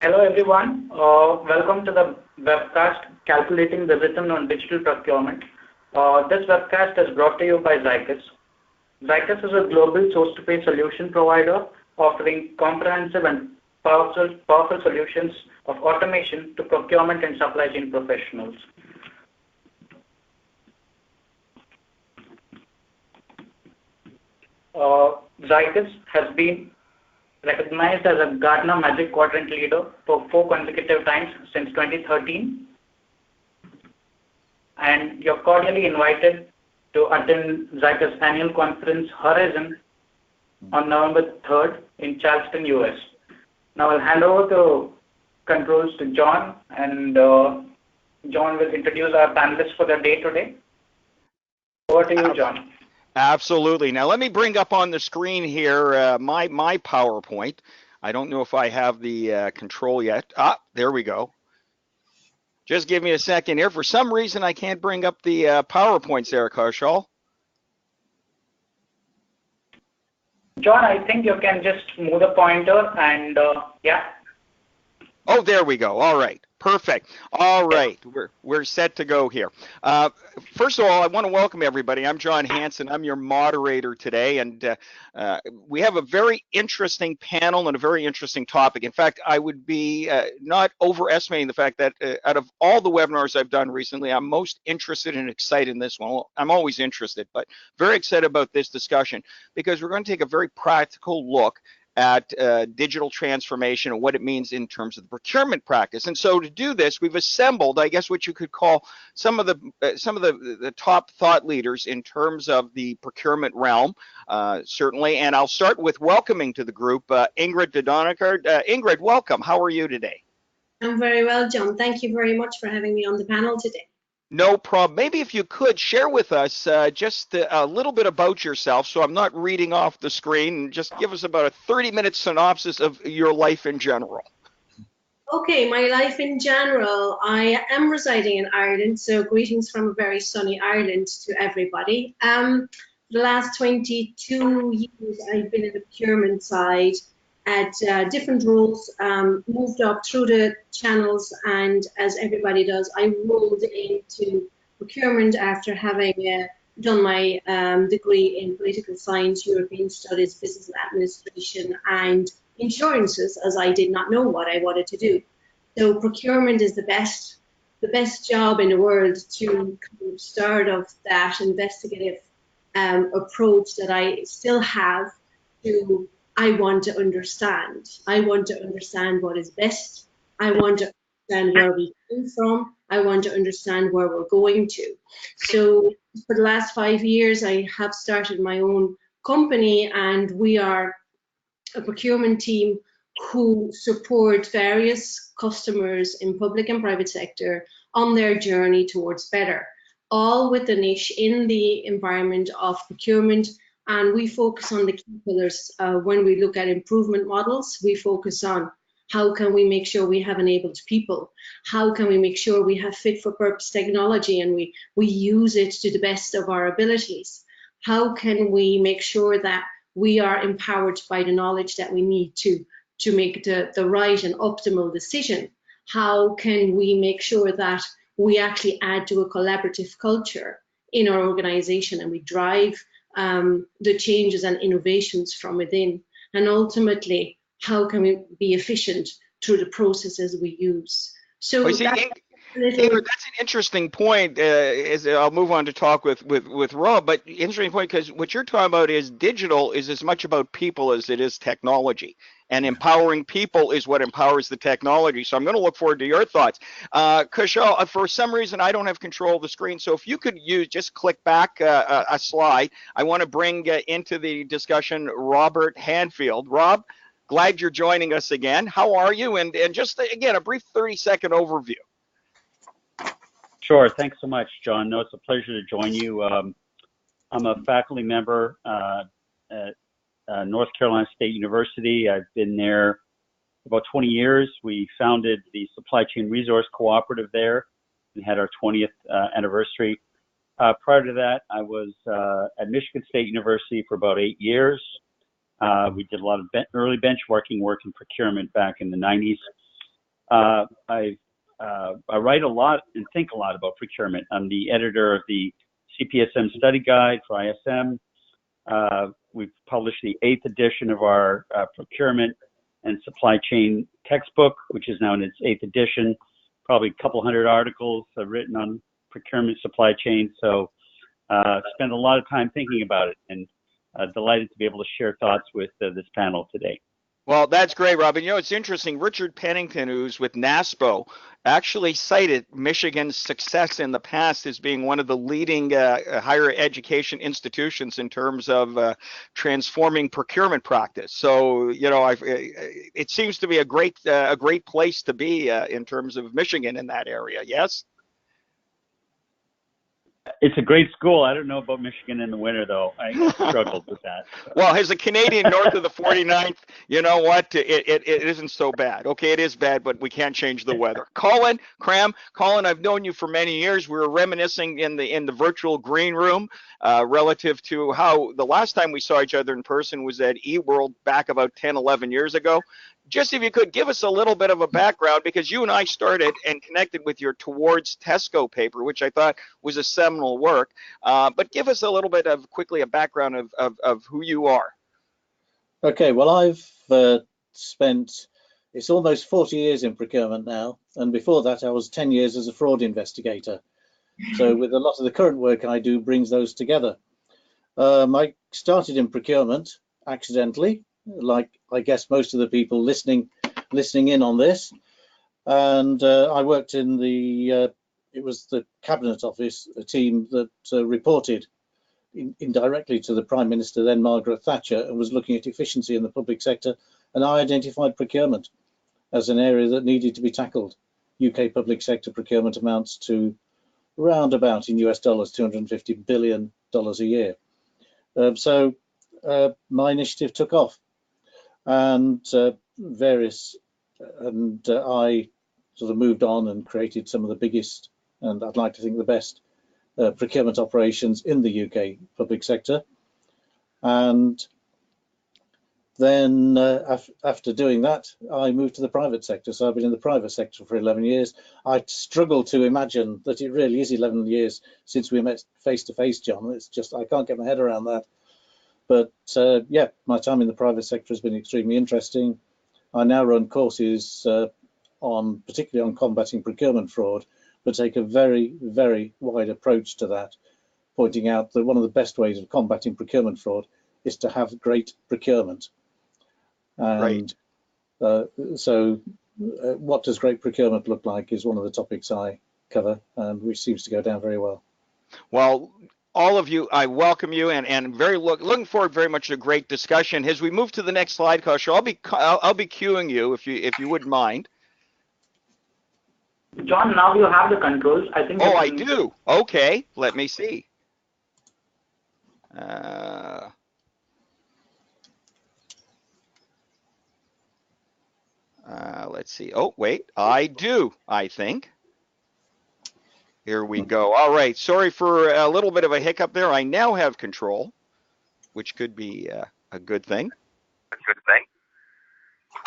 Hello everyone, welcome to the webcast Calculating the Rhythm on Digital Procurement. This webcast is brought to you by Zycus. Zycus is a global source-to-pay solution provider offering comprehensive and powerful solutions of automation to procurement and supply chain professionals. Zycus has been recognized as a Gartner Magic Quadrant leader for 4 consecutive times since 2013. And you're cordially invited to attend Zycus annual conference Horizon on November 3rd in Charleston, US. Now I'll hand over to controls to John, and John will introduce our panelists for the day today. Over to you, John. Absolutely. Now let me bring up on the screen here my PowerPoint. I don't know if I have the control yet. There we go. Just give me a second here. For some reason, I can't bring up the PowerPoints there, Kaushal. John, I think you can just move the pointer and yeah. Oh, there we go. All right. Perfect. All right, we're set to go here. First of all, I want to welcome everybody. I'm Jon Hansen. I'm your moderator today, and we have a very interesting panel and a very interesting topic. In fact, I would be not overestimating the fact that out of all the webinars I've done recently, I'm most interested and excited in this one. Well, I'm always interested, but very excited about this discussion because we're going to take a very practical look at digital transformation and what it means in terms of the procurement practice. And so to do this, we've assembled, I guess, what you could call some of the top thought leaders in terms of the procurement realm, certainly. And I'll start with welcoming to the group Ingrid de Donnegaard. Ingrid, welcome. How are you today? I'm very well, John. Thank you very much for having me on the panel today. No problem. Maybe if you could share with us just a little bit about yourself, so I'm not reading off the screen, and just give us about a 30-minute synopsis of your life in general. Okay, my life in general. I am residing in Ireland, so greetings from a very sunny Ireland to everybody. The last 22 years, I've been in the procurement side at different roles, moved up through the channels, and as everybody does, I rolled into procurement after having done my degree in political science, European studies, business administration, and insurances, as I did not know what I wanted to do. So procurement is the best job in the world to kind of start off that investigative approach that I still have to. I want to understand. I want to understand what is best. I want to understand where we came from. I want to understand where we're going to. So for the last 5 years, I have started my own company, and we are a procurement team who support various customers in public and private sector on their journey towards better, all with a niche in the environment of procurement. And we focus on the key pillars. When we look at improvement models, we focus on how can we make sure we have enabled people? How can we make sure we have fit for purpose technology and we use it to the best of our abilities? How can we make sure that we are empowered by the knowledge that we need to make the right and optimal decision? How can we make sure that we actually add to a collaborative culture in our organization and we drive the changes and innovations from within? And ultimately, how can we be efficient through the processes we use? So Ingrid, that's an interesting point. I'll move on to talk with Rob, but interesting point, because what you're talking about is digital is as much about people as it is technology, and empowering people is what empowers the technology. So I'm going to look forward to your thoughts. Kaushal, for some reason I don't have control of the screen, so if you could just click back a slide. I want to bring into the discussion Robert Hanfield. Rob, glad you're joining us again. How are you? And just again, a brief 30-second overview. Sure. Thanks so much, John. No, it's a pleasure to join you. I'm a faculty member at North Carolina State University. I've been there about 20 years. We founded the Supply Chain Resource Cooperative there and had our 20th anniversary. Prior to that, I was at Michigan State University for about 8 years. We did a lot of early benchmarking work in procurement back in the 90s. I write a lot and think a lot about procurement. I'm the editor of the CPSM study guide for ISM. We've published the 8th edition of our procurement and supply chain textbook, which is now in its 8th edition. Probably a couple hundred articles written on procurement supply chain. So spend a lot of time thinking about it, and delighted to be able to share thoughts with this panel today. Well, that's great, Robin. You know, it's interesting. Richard Pennington, who's with NASPO, actually cited Michigan's success in the past as being one of the leading higher education institutions in terms of transforming procurement practice. So, you know, it seems to be a great place to be in terms of Michigan in that area. Yes. It's a great school. I don't know about Michigan in the winter, though. I struggled with that. Well, as a Canadian north of the 49th, you know what? It isn't so bad. Okay, it is bad, but we can't change the weather. Colin, I've known you for many years. We were reminiscing in the virtual green room relative to how the last time we saw each other in person was at eWorld back about 10, 11 years ago. Just if you could give us a little bit of a background, because you and I started and connected with your Towards Tesco paper, which I thought was a seminal work. But give us a little bit of quickly a background of who you are. Okay, well, I've spent, it's almost 40 years in procurement now. And before that, I was 10 years as a fraud investigator. So with a lot of the current work I do brings those together. I started in procurement accidentally, like I guess most of the people listening in on this, and I worked in the it was the Cabinet Office, a team that reported indirectly to the Prime Minister, then Margaret Thatcher, and was looking at efficiency in the public sector, and I identified procurement as an area that needed to be tackled. UK public sector procurement amounts to round about in US dollars $250 billion a year. So my initiative took off. And I sort of moved on and created some of the biggest, and I'd like to think the best, procurement operations in the UK public sector. And then after doing that, I moved to the private sector. So I've been in the private sector for 11 years. I struggle to imagine that it really is 11 years since we met face to face, John. It's just, I can't get my head around that. But yeah, my time in the private sector has been extremely interesting. I now run courses particularly on combating procurement fraud, but take a very, very wide approach to that, pointing out that one of the best ways of combating procurement fraud is to have great procurement. And so what does great procurement look like is one of the topics I cover, and which seems to go down very well. Well, all of you, I welcome you, and looking forward very much to a great discussion. As we move to the next slide, Kausha, I'll be cueing you if you wouldn't mind. John, now you have the controls. I think. Oh, I do. Okay, let me see. Let's see. Oh, wait, I do, I think. Here we go. All right. Sorry for a little bit of a hiccup there. I now have control, which could be a good thing.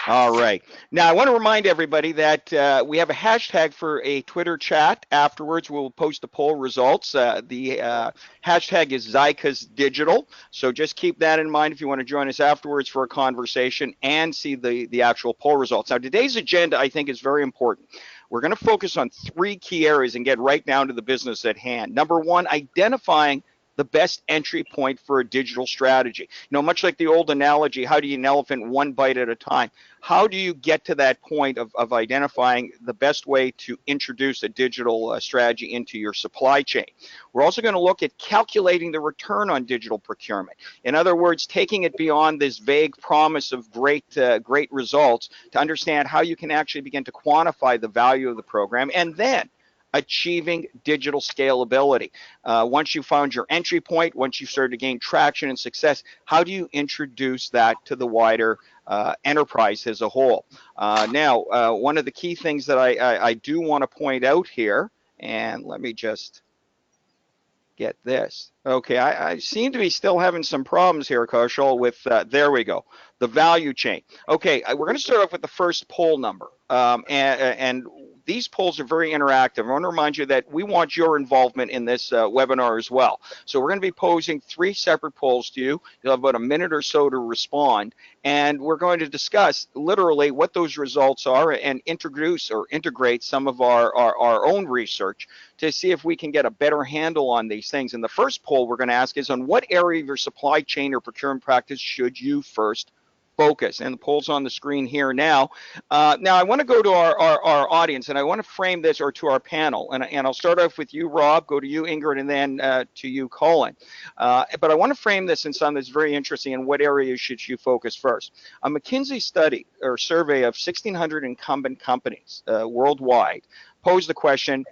All right. Now, I want to remind everybody that we have a hashtag for a Twitter chat. Afterwards, we'll post the poll results. The hashtag is Zycus Digital. So just keep that in mind if you want to join us afterwards for a conversation and see the actual poll results. Now, today's agenda, I think, is very important. We're going to focus on 3 key areas and get right down to the business at hand. Number 1, identifying the best entry point for a digital strategy. You know, much like the old analogy, how do you eat an elephant one bite at a time? How do you get to that point of identifying the best way to introduce a digital strategy into your supply chain? We're also going to look at calculating the return on digital procurement. In other words, taking it beyond this vague promise of great results to understand how you can actually begin to quantify the value of the program, and then achieving digital scalability. Once you found your entry point, once you've started to gain traction and success, how do you introduce that to the wider enterprise as a whole? Now, one of the key things that I do want to point out here, and let me just get this. Okay, I seem to be still having some problems here, Kaushal, with, there we go, the value chain. Okay, we're going to start off with the first poll number. And these polls are very interactive. I want to remind you that we want your involvement in this webinar as well. So we're going to be posing 3 separate polls to you. You'll have about a minute or so to respond. And we're going to discuss literally what those results are and introduce or integrate some of our own research to see if we can get a better handle on these things. And the first poll we're going to ask is, on what area of your supply chain or procurement practice should you first focus? And the poll's on the screen here now. Now I want to go to our audience, and I want to frame this, or to our panel, and I'll start off with you, Rob, go to you, Ingrid, and then to you, Colin. But I want to frame this in something that's very interesting. In what area should you focus first? A McKinsey study or survey of 1,600 incumbent companies worldwide posed the question,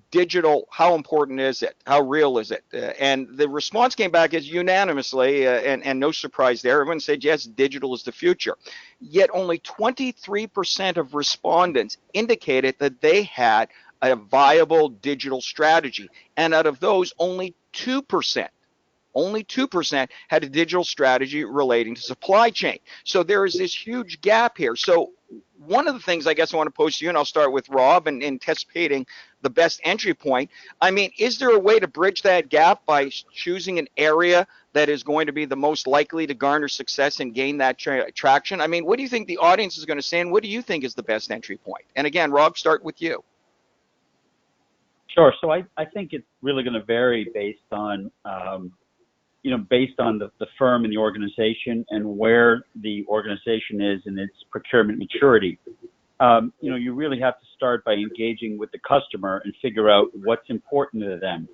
digital, how important is it? How real is it? And the response came back as unanimously, and no surprise there, everyone said, yes, digital is the future. Yet only 23% of respondents indicated that they had a viable digital strategy. And out of those, only 2% had a digital strategy relating to supply chain. So there is this huge gap here. So one of the things I guess I want to pose to you, and I'll start with Rob, and anticipating the best entry point. I mean, is there a way to bridge that gap by choosing an area that is going to be the most likely to garner success and gain that traction? I mean, what do you think the audience is going to say, and what do you think is the best entry point? And again, Rob, start with you. Sure. So I think it's really going to vary based on based on the firm and the organization and where the organization is in its procurement maturity. You really have to start by engaging with the customer and figure out what's important to them,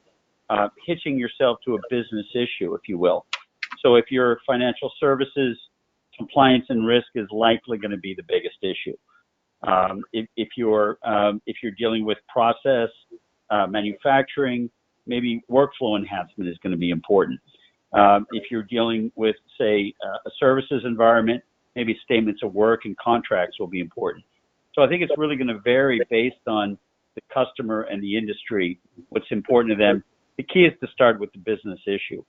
hitching yourself to a business issue, if you will. So if you're financial services, compliance and risk is likely going to be the biggest issue. If you're dealing with process, manufacturing, maybe workflow enhancement is going to be important. If you're dealing with, say, a services environment, maybe statements of work and contracts will be important. So I think it's really going to vary based on the customer and the industry, what's important to them. The key is to start with the business issue.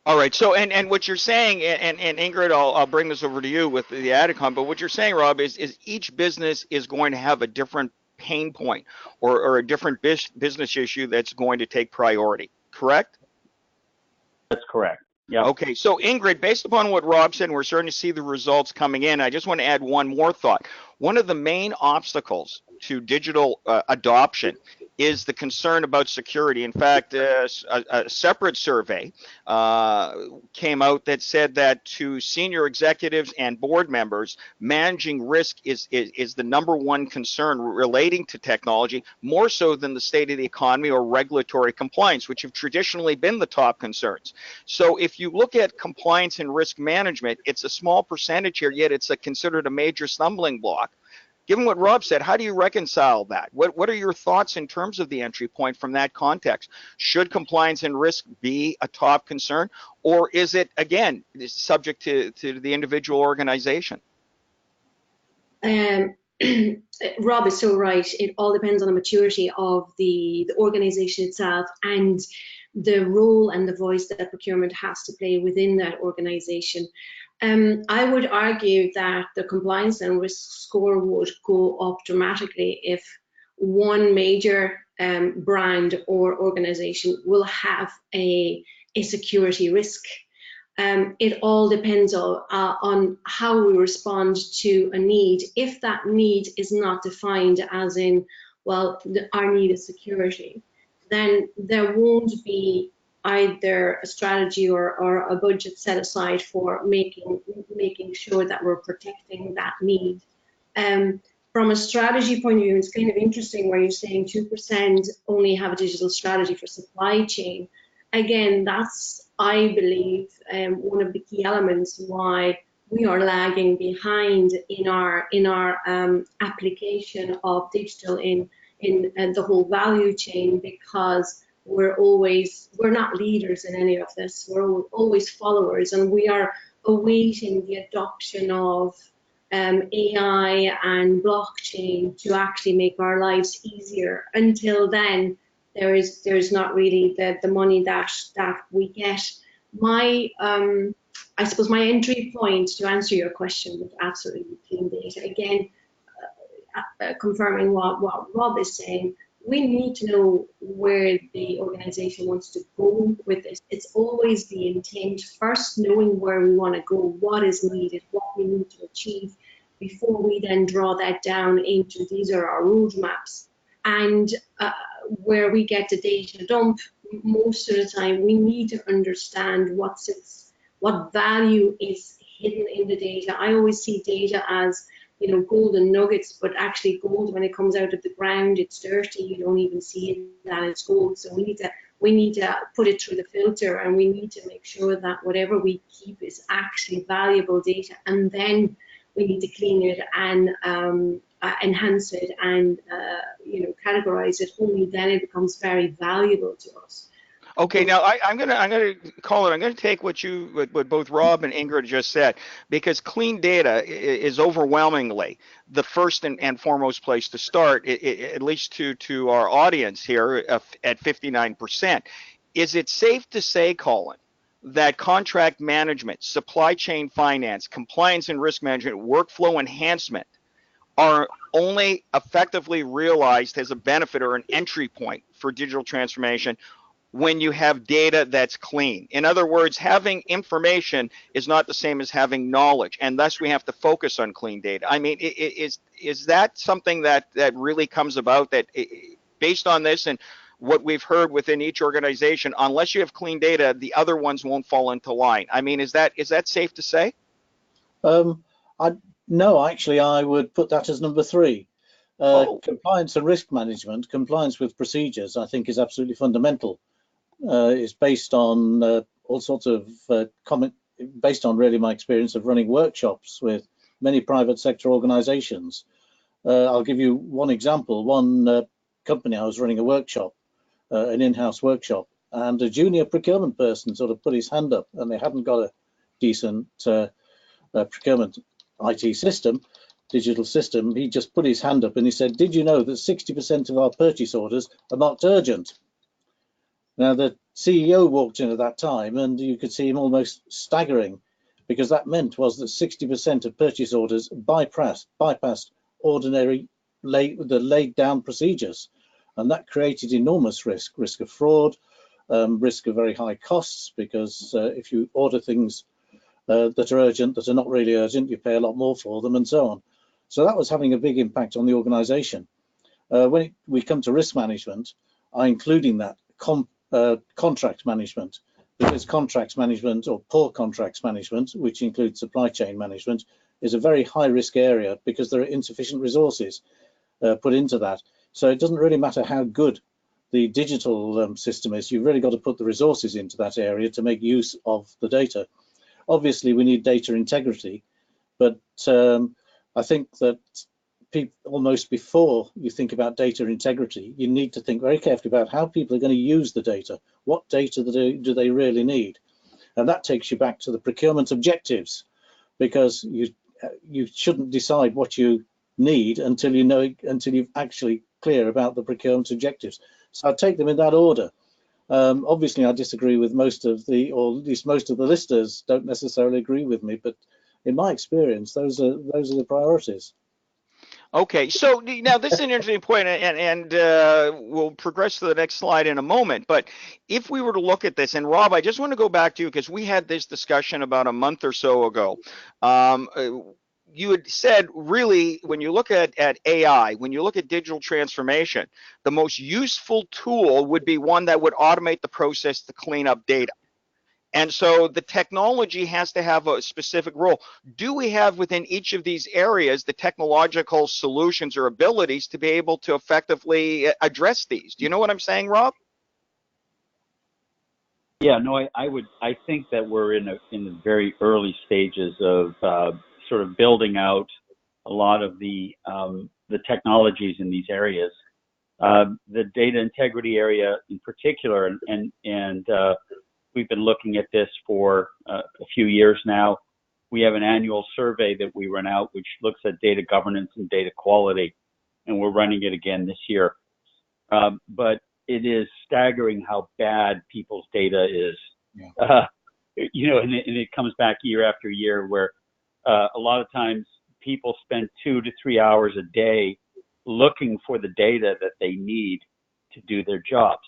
All right. So, and what you're saying, and Ingrid, I'll bring this over to you with the added comment, but what you're saying, Rob, is each business is going to have a different pain point or a different business issue that's going to take priority, correct? That's correct. Yeah. Okay, so Ingrid, based upon what Rob said, we're starting to see the results coming in. I just want to add one more thought. One of the main obstacles to digital adoption is the concern about security. In fact, a separate survey came out that said that to senior executives and board members, managing risk is the #1 concern relating to technology, more so than the state of the economy or regulatory compliance, which have traditionally been the top concerns. So if you look at compliance and risk management, it's a small percentage here, yet it's considered a major stumbling block. Given what Rob said, how do you reconcile that? What are your thoughts in terms of the entry point from that context? Should compliance and risk be a top concern, or is it, again, subject to the individual organization? Rob is so right. It all depends on the maturity of the organization itself and the role and the voice that procurement has to play within that organization. I would argue that the compliance and risk score would go up dramatically if one major brand or organization will have a security risk. It all depends on how we respond to a need. If that need is not defined as in, well, our need is security, then there won't be either a strategy or a budget set aside for making sure that we're protecting that need. From a strategy point of view, it's kind of interesting where you're saying 2% only have a digital strategy for supply chain. Again, that's, I believe, one of the key elements why we are lagging behind in our application of digital in the whole value chain, because we're not leaders in any of this. We're always followers, and we are awaiting the adoption of AI and blockchain to actually make our lives easier. Until then, there's not really the money that we get. I suppose my entry point to answer your question with absolutely clean data, again, confirming what Rob is saying, we need to know where the organization wants to go with this. It's always the intent first, knowing where we want to go, what is needed, what we need to achieve, before we then draw that down into these are our roadmaps. And where we get the data dump, most of the time we need to understand what value is hidden in the data. I always see data as, you know, golden nuggets, but actually gold, when it comes out of the ground, it's dirty. You don't even see it that it's gold. So we need to put it through the filter, and we need to make sure that whatever we keep is actually valuable data, and then we need to clean it and enhance it and you know, categorize it. Only then it becomes very valuable to us. Okay, now I'm gonna call it. I'm gonna take what both Rob and Ingrid just said, because clean data is overwhelmingly the first and foremost place to start, at least to our audience here at 59%. Is it safe to say, Colin, that contract management, supply chain finance, compliance and risk management, workflow enhancement are only effectively realized as a benefit or an entry point for digital transformation when you have data that's clean? In other words, having information is not the same as having knowledge, and thus we have to focus on clean data. I mean, is that something that really comes about, that based on this and what we've heard within each organization, unless you have clean data, the other ones won't fall into line? I mean, is that safe to say? No, actually, I would put that as number 3. Compliance and risk management, compliance with procedures, I think is absolutely fundamental. It's based on all sorts of based on really my experience of running workshops with many private sector organizations. I'll give you one example. One company, I was running a workshop, an in-house workshop, and a junior procurement person sort of put his hand up, and they hadn't got a decent procurement IT system, digital system. He just put his hand up and he said, "Did you know that 60% of our purchase orders are marked urgent?" Now, the CEO walked in at that time, and you could see him almost staggering, because that meant was that 60% of purchase orders bypassed ordinary laid down procedures, and that created enormous risk of fraud, risk of very high costs, because if you order things that are urgent, that are not really urgent, you pay a lot more for them, and so on. So that was having a big impact on the organization. When we come to risk management, I include in that contract management, because contracts management, or poor contracts management, which includes supply chain management, is a very high risk area, because there are insufficient resources put into that. So it doesn't really matter how good the digital system is, you've really got to put the resources into that area to make use of the data. Obviously, we need data integrity, but I think that almost before you think about data integrity, you need to think very carefully about how people are going to use the data. What data do they really need? And that takes you back to the procurement objectives, because you shouldn't decide what you need until you're actually clear about the procurement objectives. So I'd take them in that order. Obviously, I disagree with most of or at least most of the listeners don't necessarily agree with me, but in my experience, those are the priorities. Okay, so now this is an interesting point, and we'll progress to the next slide in a moment. But if we were to look at this, and Rob, I just want to go back to you, because we had this discussion about a month or so ago. You had said, really, when you look at AI, when you look at digital transformation, the most useful tool would be one that would automate the process to clean up data. And so the technology has to have a specific role. Do we have within each of these areas the technological solutions or abilities to be able to effectively address these? Do you know what I'm saying, Rob? Yeah, no, I think that we're in the very early stages of sort of building out a lot of the technologies in these areas. The data integrity area in particular, and we've been looking at this for a few years now. We have an annual survey that we run out, which looks at data governance and data quality, and we're running it again this year. But it is staggering how bad people's data is. Yeah. You know, and it comes back year after year where a lot of times people spend 2 to 3 hours a day looking for the data that they need to do their jobs.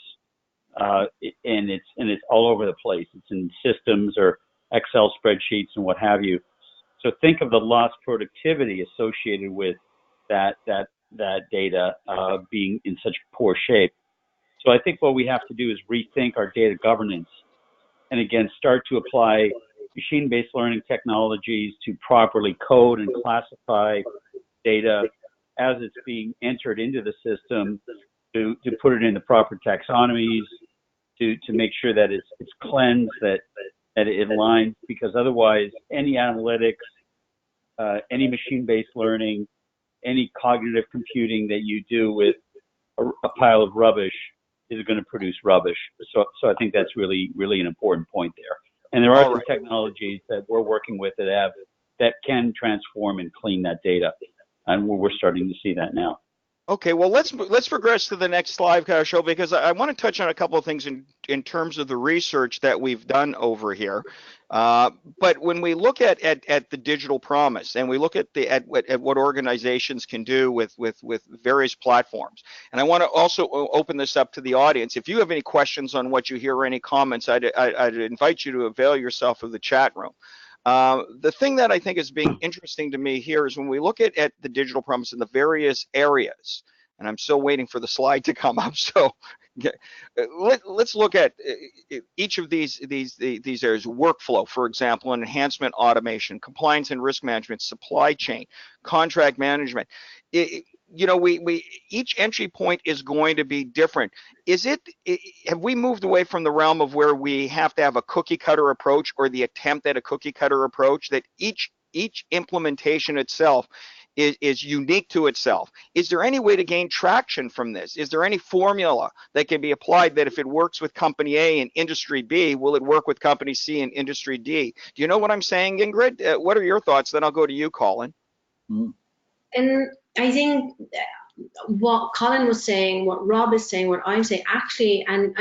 And it's all over the place. It's in systems or Excel spreadsheets and what have you. So think of the lost productivity associated with that data being in such poor shape. So I think what we have to do is rethink our data governance, and again, start to apply machine-based learning technologies to properly code and classify data as it's being entered into the system, to put it in the proper taxonomies, to make sure that it's cleansed, that it aligns, because otherwise any analytics, any machine-based learning, any cognitive computing that you do with a pile of rubbish is going to produce rubbish. So I think that's really, really an important point there. And there are some technologies that we're working with that can transform and clean that data, and we're starting to see that now. Okay, well, let's progress to the next slide, show, because I want to touch on a couple of things in terms of the research that we've done over here. But when we look at the digital promise, and we look at what organizations can do with various platforms, and I want to also open this up to the audience. If you have any questions on what you hear or any comments, I'd invite you to avail yourself of the chat room. The thing that I think is being interesting to me here is when we look at the digital promise in the various areas, and I'm still waiting for the slide to come up. So let's look at each of these areas. Workflow, for example, enhancement automation, compliance and risk management, supply chain, contract management. You know, each entry point is going to be different. Have we moved away from the realm of where we have to have a cookie cutter approach, or the attempt at a cookie cutter approach, that each implementation itself is unique to itself? Is there any way to gain traction from this? Is there any formula that can be applied that if it works with company A and industry B, will it work with company C and industry D? Do you know what I'm saying, Ingrid? What are your thoughts? Then I'll go to you, Colin. And I think what Colin was saying, what Rob is saying, what I'm saying, actually, and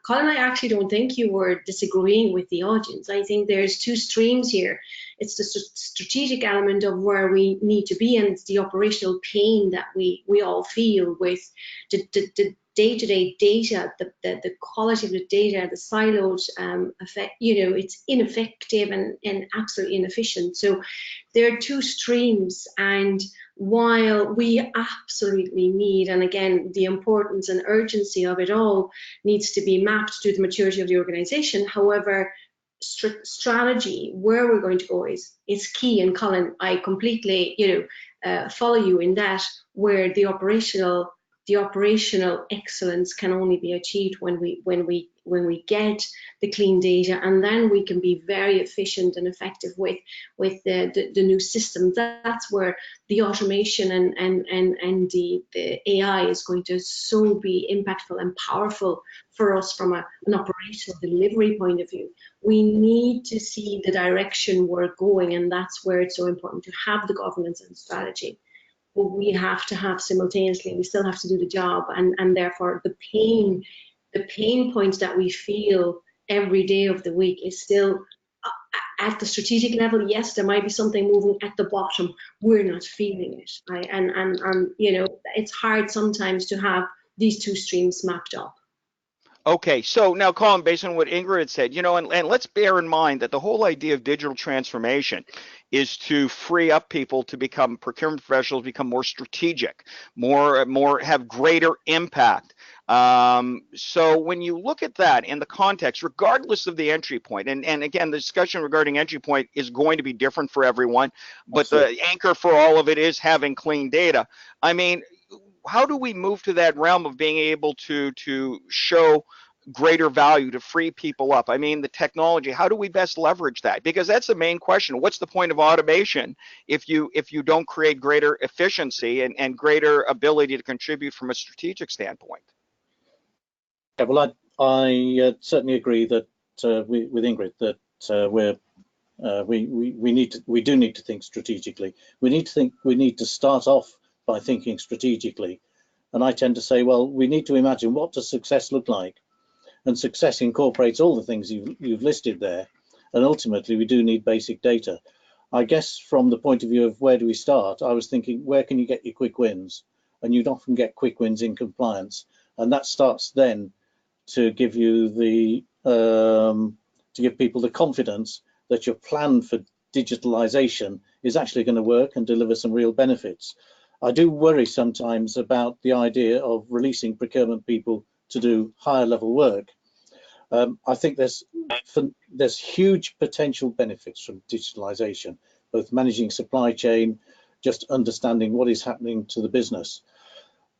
Colin, I actually don't think you were disagreeing with the audience. I think there's two streams here. It's the strategic element of where we need to be, and it's the operational pain that we all feel with the day-to-day data, the quality of the data, the siloed effect. You know, it's ineffective and absolutely inefficient. So there are two streams, and while we absolutely need, and again, the importance and urgency of it all needs to be mapped to the maturity of the organization. However, strategy, where we're going to go is key. And Colin, I completely, follow you in that, where the operational excellence can only be achieved when we get the clean data, and then we can be very efficient and effective with the new system. That's where the automation and the AI is going to so be impactful and powerful for us from an operational delivery point of view. We need to see the direction we're going, and that's where it's so important to have the governance and strategy. But we have to have simultaneously, we still have to do the job, and therefore the pain points that we feel every day of the week is still at the strategic level. Yes, there might be something moving at the bottom. We're not feeling it, right? And it's hard sometimes to have these two streams mapped up. Okay, so now, Colin, based on what Ingrid said, and let's bear in mind that the whole idea of digital transformation is to free up people to become procurement professionals, become more strategic, more have greater impact. So when you look at that in the context, regardless of the entry point, and again, the discussion regarding entry point is going to be different for everyone, but Absolutely. The anchor for all of it is having clean data. I mean, how do we move to that realm of being able to show greater value, to free people up? I mean, the technology, how do we best leverage that? Because that's the main question. What's the point of automation if you don't create greater efficiency and greater ability to contribute from a strategic standpoint? Yeah, well, I certainly agree that with Ingrid that we do need to think strategically. We need to start off by thinking strategically, And I tend to say, well, we need to imagine, what does success look like? And success incorporates all the things you've listed there. And ultimately, we do need basic data. I guess from the point of view of where do we start, I was thinking, where can you get your quick wins? And you'd often get quick wins in compliance. And that starts then to give you the, to give people the confidence that your plan for digitalization is actually going to work and deliver some real benefits. I do worry sometimes about the idea of releasing procurement people to do higher level work. I think there's huge potential benefits from digitalization, both managing supply chain, just understanding what is happening to the business.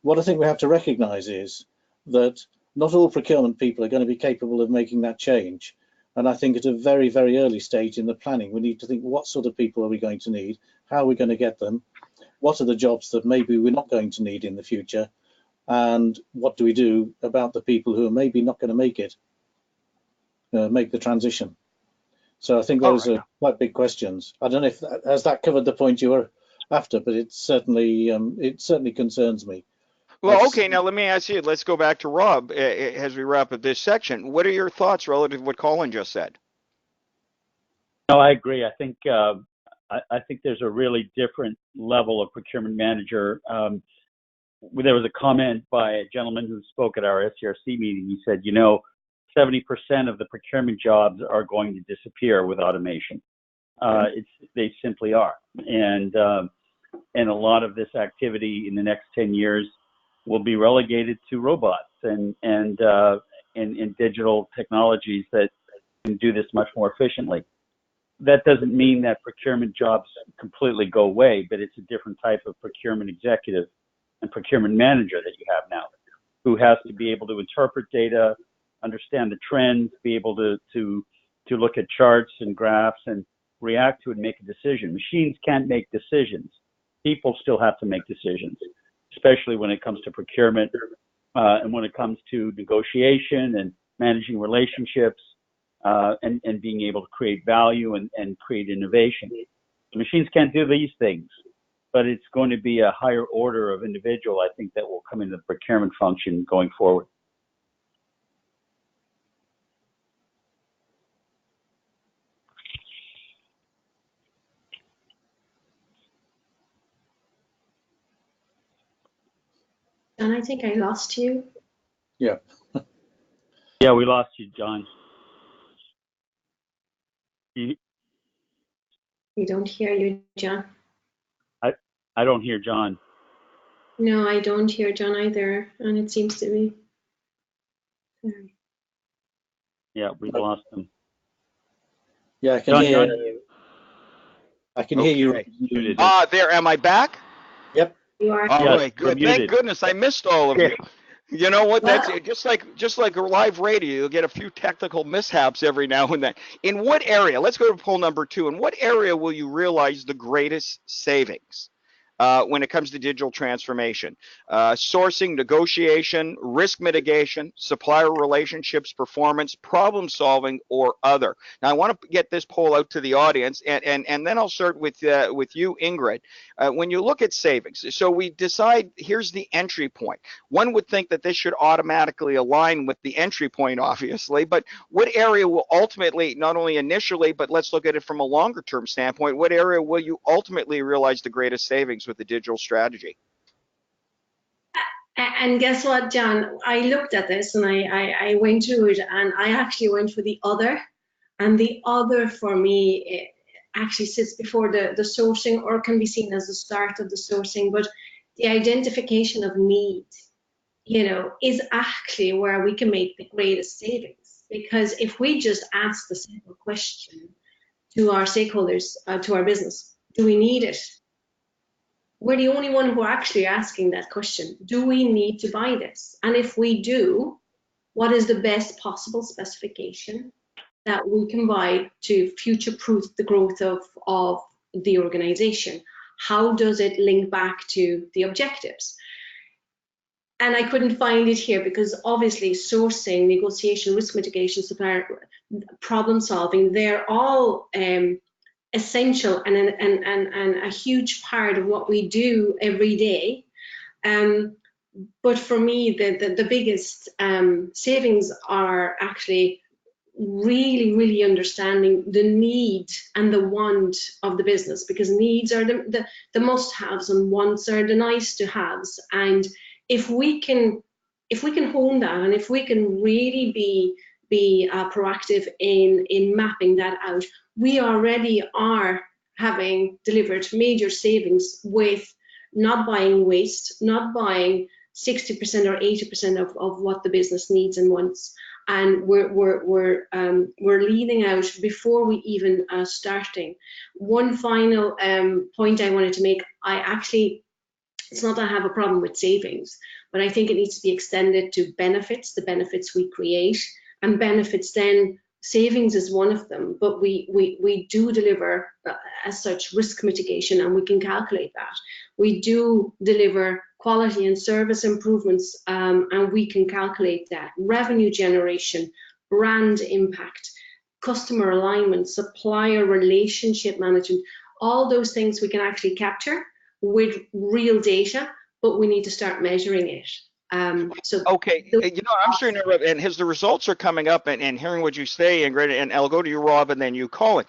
What I think we have to recognize is that not all procurement people are going to be capable of making that change. And I think at a very, very early stage in the planning, we need to think, what sort of people are we going to need? How are we going to get them? What are the jobs that maybe we're not going to need in the future? And what do we do about the people who are maybe not going to make it, make the transition? So I think those are quite big questions. I don't know if has that covered the point you were after, but it certainly concerns me. Well, okay, now let me ask you, let's go back to Rob as we wrap up this section. What are your thoughts relative to what Colin just said? No, I agree. I think there's a really different level of procurement manager. There was a comment by a gentleman who spoke at our SCRC meeting. He said, 70% of the procurement jobs are going to disappear with automation. They simply are. And a lot of this activity in the next 10 years will be relegated to robots and digital technologies that can do this much more efficiently. That doesn't mean that procurement jobs completely go away, but it's a different type of procurement executive and procurement manager that you have now, who has to be able to interpret data, understand the trends, be able to look at charts and graphs and react to it and make a decision. Machines can't make decisions. People still have to make decisions, especially when it comes to procurement and when it comes to negotiation and managing relationships and being able to create value and create innovation. The machines can't do these things, but it's going to be a higher order of individual, I think, that will come into the procurement function going forward. And I think I lost you. Yeah. Yeah, we lost you, John. We don't hear you, John. I don't hear John. No, I don't hear John either, and it seems to be. Sorry. Yeah, we've lost him. Yeah, I can John, hear. I can hear you. There. Am I back? Yep. You are. All Yes, right, good. Thank goodness I missed all of you. You know what? That's just like live radio. You'll get a few technical mishaps every now and then. In what area? Let's go to poll number 2. In what area will you realize the greatest savings when it comes to digital transformation? Sourcing, negotiation, risk mitigation, supplier relationships, performance, problem solving, or other. Now, I want to get this poll out to the audience, and then I'll start with you, Ingrid. When you look at savings, so we decide here's the entry point. One would think that this should automatically align with the entry point, obviously, but what area will ultimately, not only initially, but let's look at it from a longer term standpoint, what area will you ultimately realize the greatest savings with the digital strategy? And guess what, John? I looked at this and I went through it, and I actually went for the other. And the other for me, it actually sits before the sourcing, or can be seen as the start of the sourcing. But the identification of need, is actually where we can make the greatest savings. Because if we just ask the simple question to our stakeholders, to our business, do we need it? We're the only one who are actually asking that question. Do we need to buy this? And if we do, what is the best possible specification that we can buy to future-proof the growth of the organization? How does it link back to the objectives? And I couldn't find it here because obviously sourcing, negotiation, risk mitigation, supplier, problem solving, they're all essential and a huge part of what we do every day. But for me, the biggest savings are actually really understanding the need and the want of the business, because needs are the must-haves and wants are the nice-to-haves. And if we can hone that, and if we can really be proactive in mapping that out, we already are having delivered major savings with not buying waste, not buying 60% or 80% of what the business needs and wants. And we're leading out before we even are starting. One final point I wanted to make, it's not that I have a problem with savings, but I think it needs to be extended to benefits, the benefits we create, and benefits then, savings is one of them, but we do deliver as such risk mitigation, and we can calculate that. We do deliver quality and service improvements, and we can calculate that. Revenue generation, brand impact, customer alignment, supplier relationship management, all those things we can actually capture with real data, but we need to start measuring it. Okay, I'm sure, and as the results are coming up and hearing what you say, Ingrid, and I'll go to you, Rob, and then you, Colin.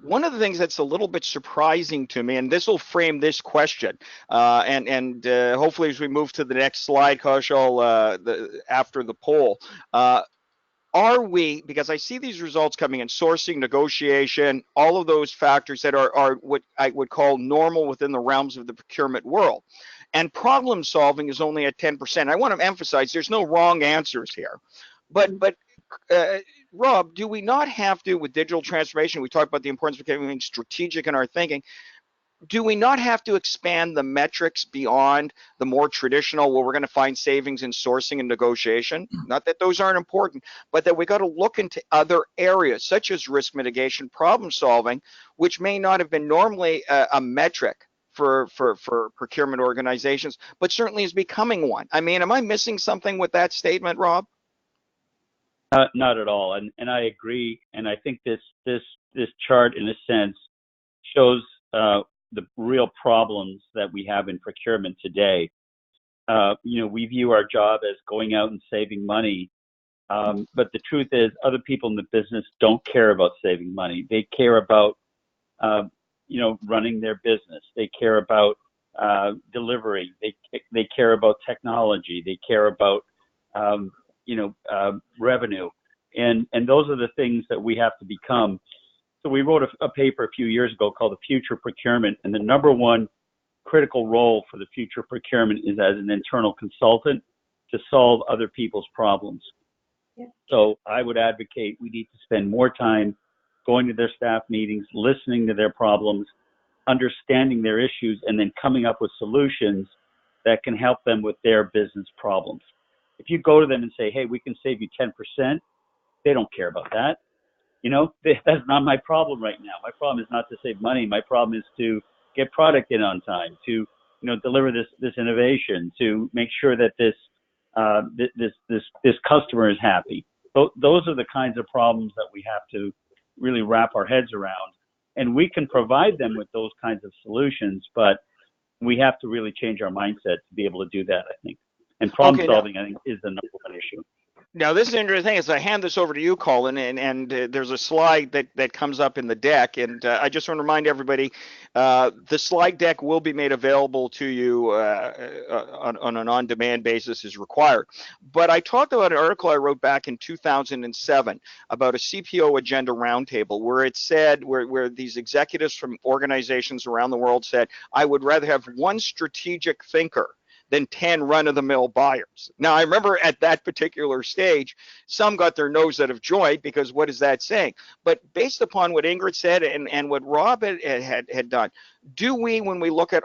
One of the things that's a little bit surprising to me, and this will frame this question, and hopefully as we move to the next slide, Kaushal, after the poll, are we, because I see these results coming in, sourcing, negotiation, all of those factors that are what I would call normal within the realms of the procurement world. And problem solving is only at 10%. I want to emphasize there's no wrong answers here. But Rob, do we not have to, with digital transformation, we talk about the importance of becoming strategic in our thinking, do we not have to expand the metrics beyond the more traditional, well, we're going to find savings in sourcing and negotiation? Not that those aren't important, but that we got to look into other areas such as risk mitigation, problem solving, which may not have been normally a metric for procurement organizations, but certainly is becoming one. I mean, am I missing something with that statement, Rob? Not at all, and I agree. And I think this chart, in a sense, shows the real problems that we have in procurement today. We view our job as going out and saving money, but the truth is, other people in the business don't care about saving money. They care about running their business. They care about delivery. They care about technology. They care about revenue, and those are the things that we have to become. So we wrote a paper a few years ago called The Future Procurement, and the number one critical role for the future procurement is as an internal consultant to solve other people's problems. Yeah. So I would advocate we need to spend more time going to their staff meetings, listening to their problems, understanding their issues, and then coming up with solutions that can help them with their business problems. If you go to them and say, hey, we can save you 10%, they don't care about that. That's not my problem right now. My problem is not to save money. My problem is to get product in on time, to deliver this innovation, to make sure that this customer is happy. Those are the kinds of problems that we have to really wrap our heads around, and we can provide them with those kinds of solutions, but we have to really change our mindset to be able to do that, I think. And problem solving, I think, is the number one issue. Now, this is the interesting thing. As I hand this over to you, Colin, and there's a slide that comes up in the deck, and I just want to remind everybody, the slide deck will be made available to you on an on-demand basis as required. But I talked about an article I wrote back in 2007 about a CPO agenda roundtable, where it said, where these executives from organizations around the world said, I would rather have one strategic thinker than 10 run-of-the-mill buyers. Now, I remember at that particular stage, some got their nose out of joint, because what is that saying? But based upon what Ingrid said and what Rob had done, do we, when we look at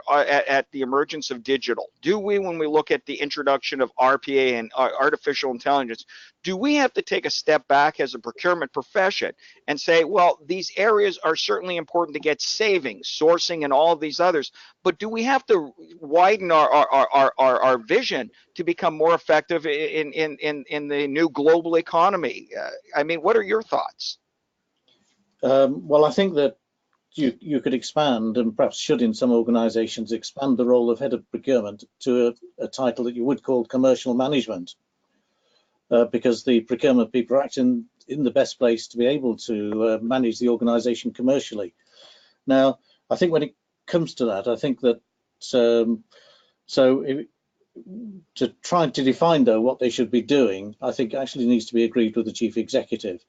the emergence of digital, do we, when we look at the introduction of RPA and artificial intelligence, do we have to take a step back as a procurement profession and say, well, these areas are certainly important to get savings, sourcing, and all of these others, but do we have to widen our vision to become more effective in the new global economy? I mean, what are your thoughts? Well, I think that you could expand, and perhaps should in some organizations, expand the role of head of procurement to a title that you would call commercial management, because the procurement people are acting in the best place to be able to manage the organization commercially. Now, I think when it comes to that, I think that to try to define, though, what they should be doing, I think actually needs to be agreed with the chief executive.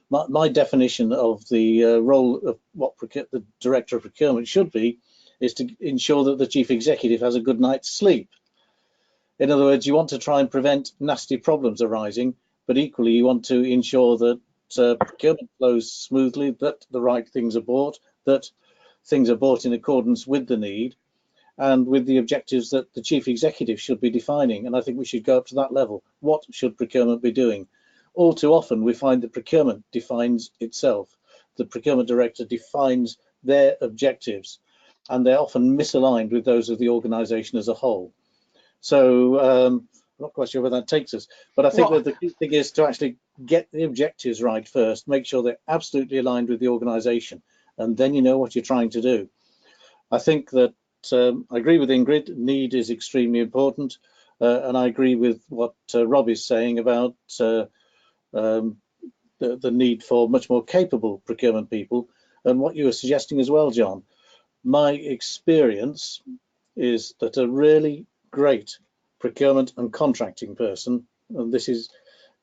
My definition of the role of what the director of procurement should be is to ensure that the chief executive has a good night's sleep. In other words, you want to try and prevent nasty problems arising, but equally you want to ensure that procurement flows smoothly, that the right things are bought, that things are bought in accordance with the need and with the objectives that the chief executive should be defining. And I think we should go up to that level. What should procurement be doing? All too often we find that procurement defines itself. The procurement director defines their objectives, and they're often misaligned with those of the organization as a whole. So I'm not quite sure where that takes us, but I think that the key thing is to actually get the objectives right first, make sure they're absolutely aligned with the organization, and then you know what you're trying to do. I think that I agree with Ingrid, need is extremely important, and I agree with what Rob is saying about the need for much more capable procurement people, and what you were suggesting as well, John. My experience is that a really great procurement and contracting person, and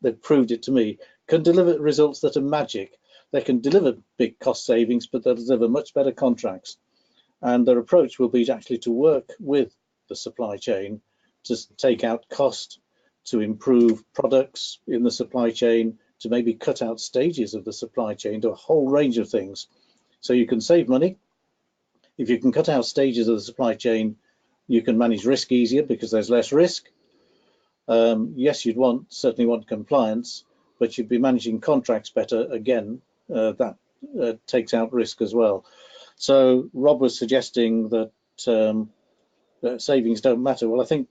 they've proved it to me, can deliver results that are magic. They can deliver big cost savings, but they'll deliver much better contracts. And their approach will be actually to work with the supply chain to take out cost, to improve products in the supply chain, to maybe cut out stages of the supply chain, to a whole range of things. So you can save money. If you can cut out stages of the supply chain, you can manage risk easier because there's less risk. Yes, you'd certainly want compliance, but you'd be managing contracts better. Again, that takes out risk as well. So Rob was suggesting that savings don't matter. Well, I think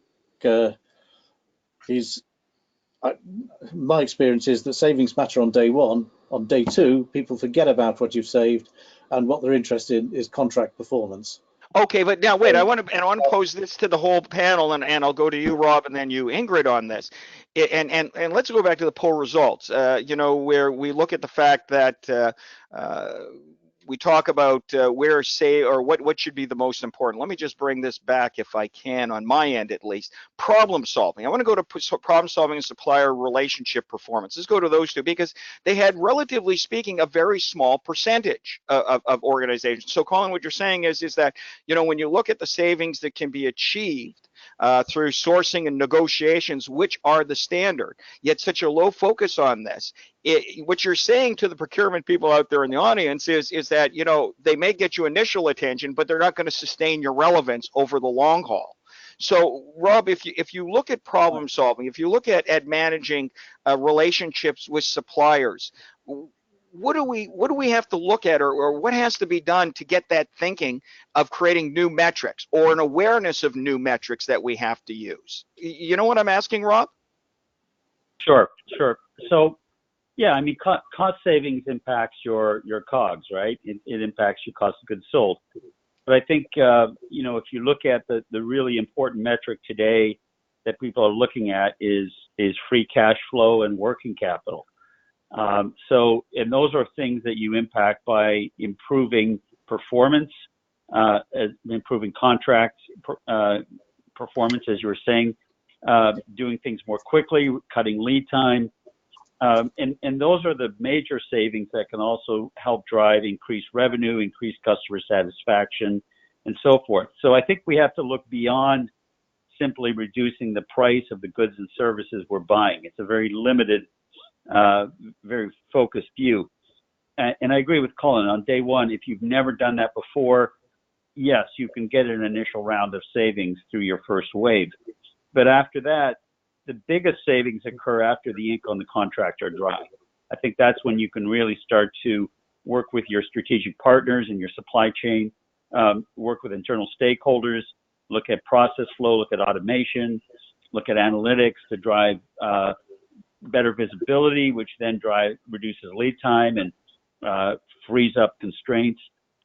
my experience is that savings matter on day one. On day two, people forget about what you've saved, and what they're interested in is contract performance. Okay, but now wait, I want to pose this to the whole panel, and I'll go to you, Rob, and then you, Ingrid, on this. And let's go back to the poll results. Where we look at the fact that we talk about what should be the most important. Let me just bring this back, if I can, on my end at least. Problem solving. I want to go to problem solving and supplier relationship performance. Let's go to those two because they had, relatively speaking, a very small percentage of organizations. So, Colin, what you're saying is that when you look at the savings that can be achieved through sourcing and negotiations, which are the standard, yet such a low focus on this. What you're saying to the procurement people out there in the audience is that they may get you initial attention, but they're not going to sustain your relevance over the long haul. So, Rob, if you look at problem solving, if you look at managing relationships with suppliers, what do we have to look at, or what has to be done to get that thinking of creating new metrics or an awareness of new metrics that we have to use? You know what I'm asking, Rob? Sure. So, yeah, I mean, cost savings impacts your COGS, right? It impacts your cost of goods sold. But I think, if you look at the really important metric today that people are looking at is free cash flow and working capital. And those are things that you impact by improving performance, improving contract performance, as you were saying, doing things more quickly, cutting lead time. And those are the major savings that can also help drive increased revenue, increased customer satisfaction, and so forth. So I think we have to look beyond simply reducing the price of the goods and services we're buying. It's a very limited, very focused view. And I agree with Colin. On day one, if you've never done that before, yes, you can get an initial round of savings through your first wave. But after that, the biggest savings occur after the ink on the contract are dry. I think that's when you can really start to work with your strategic partners in your supply chain, work with internal stakeholders, look at process flow, look at automation, look at analytics to drive better visibility, which then reduces lead time and frees up constraints.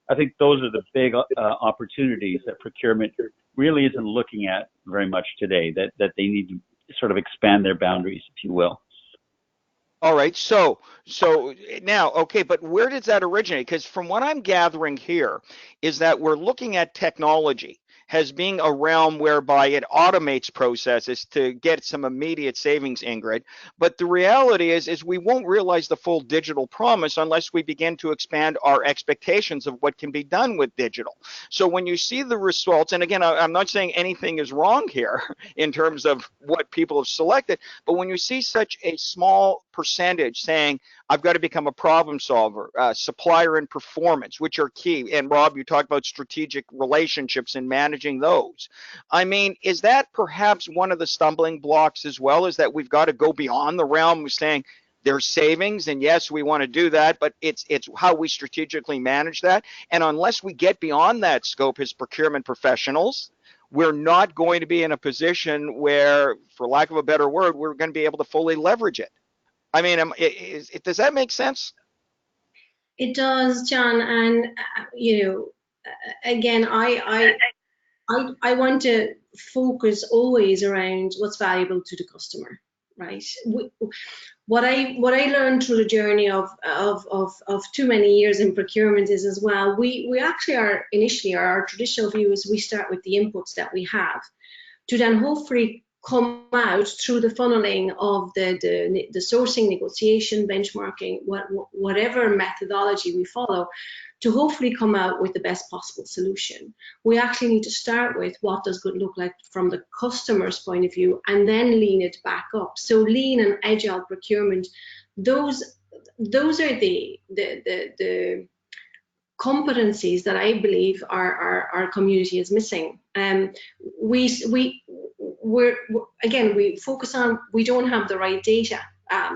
I think those are the big opportunities that procurement really isn't looking at very much today, that they need to sort of expand their boundaries, if you will. All right, so now, okay, but where does that originate? Because from what I'm gathering here is that we're looking at technology as being a realm whereby it automates processes to get some immediate savings, Ingrid. But the reality is we won't realize the full digital promise unless we begin to expand our expectations of what can be done with digital. So when you see the results, and again, I'm not saying anything is wrong here in terms of what people have selected, but when you see such a small percentage saying, I've got to become a problem solver, supplier and performance, which are key. And Rob, you talked about strategic relationships and managing those. I mean, is that perhaps one of the stumbling blocks as well, is that we've got to go beyond the realm of saying there's savings, and yes, we want to do that, but it's how we strategically manage that. And unless we get beyond that scope as procurement professionals, we're not going to be in a position where, for lack of a better word, we're going to be able to fully leverage it. I mean, does that make sense? It does, John. And again, I want to focus always around what's valuable to the customer, right? What I learned through the journey of too many years in procurement is as well, we actually are initially, our traditional view is we start with the inputs that we have to then hopefully come out through the funneling of the sourcing, negotiation, benchmarking, whatever methodology we follow, to hopefully come out with the best possible solution. We actually need to start with what does good look like from the customer's point of view, and then lean it back up. So lean and agile procurement, those are the competencies that I believe our community is missing. We focus on, we don't have the right data,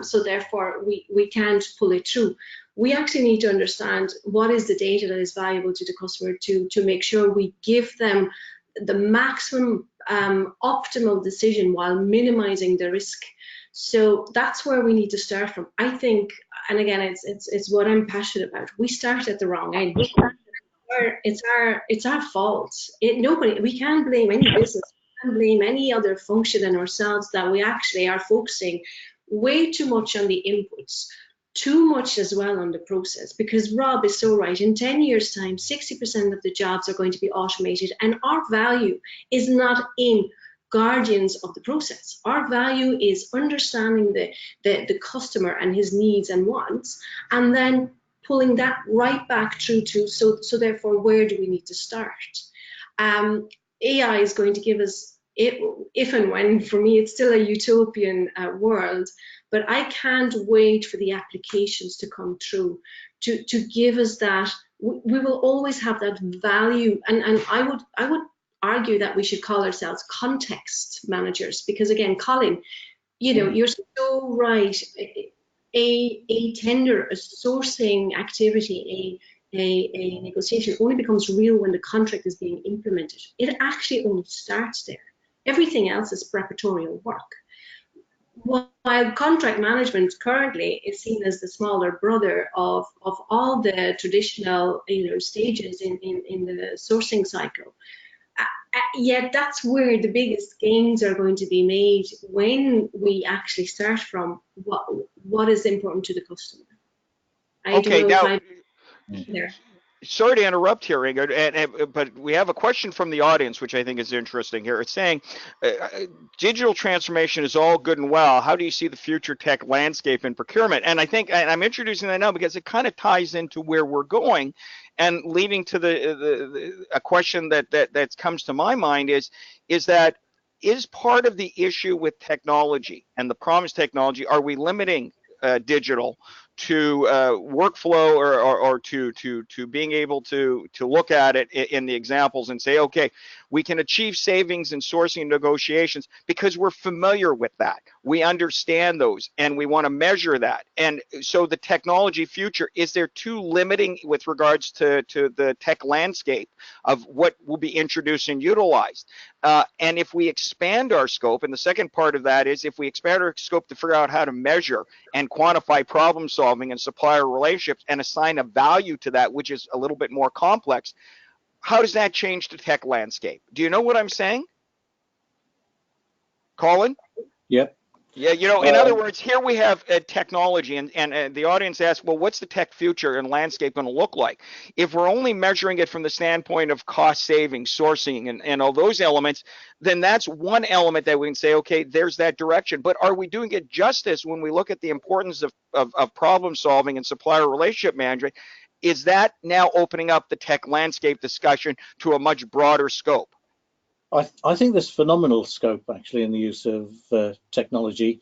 so therefore we can't pull it through. We actually need to understand what is the data that is valuable to the customer to make sure we give them the maximum optimal decision while minimizing the risk. So that's where we need to start from, I think. And again, it's what I'm passionate about. We start at the wrong end. It's our fault. We can't blame any business, we can't blame any other function than ourselves, that we actually are focusing way too much on the inputs, too much as well on the process. Because Rob is so right. In 10 years' time, 60% of the jobs are going to be automated, and our value is not in guardians of the process. Our value is understanding the customer and his needs and wants, and then pulling that right back through to, so therefore, where do we need to start? AI is going to give us, if and when, for me, it's still a utopian world, but I can't wait for the applications to come through to give us that. We will always have that value, and I would argue that we should call ourselves context managers, because again, Colin, you're so right. A tender, a sourcing activity, a negotiation only becomes real when the contract is being implemented. It actually only starts there. Everything else is preparatory work. While contract management currently is seen as the smaller brother of all the traditional stages in the sourcing cycle. Yet that's where the biggest gains are going to be made, when we actually start from what is important to the customer. Okay, now, sorry to interrupt here, Ingrid, but we have a question from the audience, which I think is interesting here. It's saying, digital transformation is all good and well. How do you see the future tech landscape in procurement? And I think, and I'm introducing that now because it kind of ties into where we're going, and leading to a question that comes to my mind is part of the issue with technology and the promised technology, are we limiting digital to workflow or to being able to look at it in the examples and say, okay, we can achieve savings in sourcing and negotiations because we're familiar with that. We understand those and we want to measure that. And so the technology future, is there too limiting with regards to the tech landscape of what will be introduced and utilized? And if we expand our scope, and the second part of that is if we expand our scope to figure out how to measure and quantify problem solving solving and supplier relationships and assign a value to that, which is a little bit more complex, how does that change the tech landscape? Do you know what I'm saying? Colin? Yep. Yeah, in other words, here we have technology, and the audience asks, well, what's the tech future and landscape going to look like? If we're only measuring it from the standpoint of cost saving, sourcing, and all those elements, then that's one element that we can say, okay, there's that direction. But are we doing it justice when we look at the importance of problem solving and supplier relationship management? Is that now opening up the tech landscape discussion to a much broader scope? I think there's phenomenal scope actually in the use of technology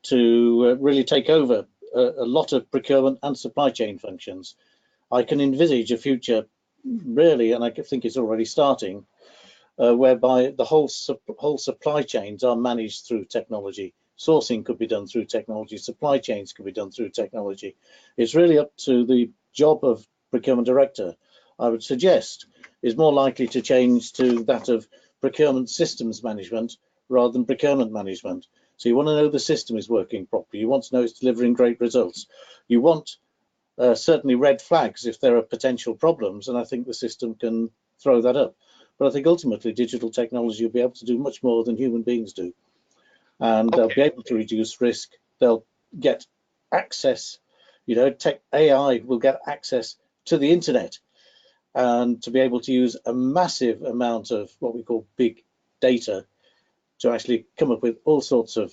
to really take over a lot of procurement and supply chain functions. I can envisage a future really, and I think it's already starting, whereby the whole supply chains are managed through technology. Sourcing could be done through technology, supply chains could be done through technology. It's really up to the job of procurement director, I would suggest, is more likely to change to that of procurement systems management rather than procurement management. So you want to know the system is working properly. You want to know it's delivering great results. You want certainly red flags if there are potential problems, and I think the system can throw that up. But I think ultimately digital technology will be able to do much more than human beings do. And they'll be able to reduce risk. They'll get access, AI will get access to the internet, and to be able to use a massive amount of what we call big data to actually come up with all sorts of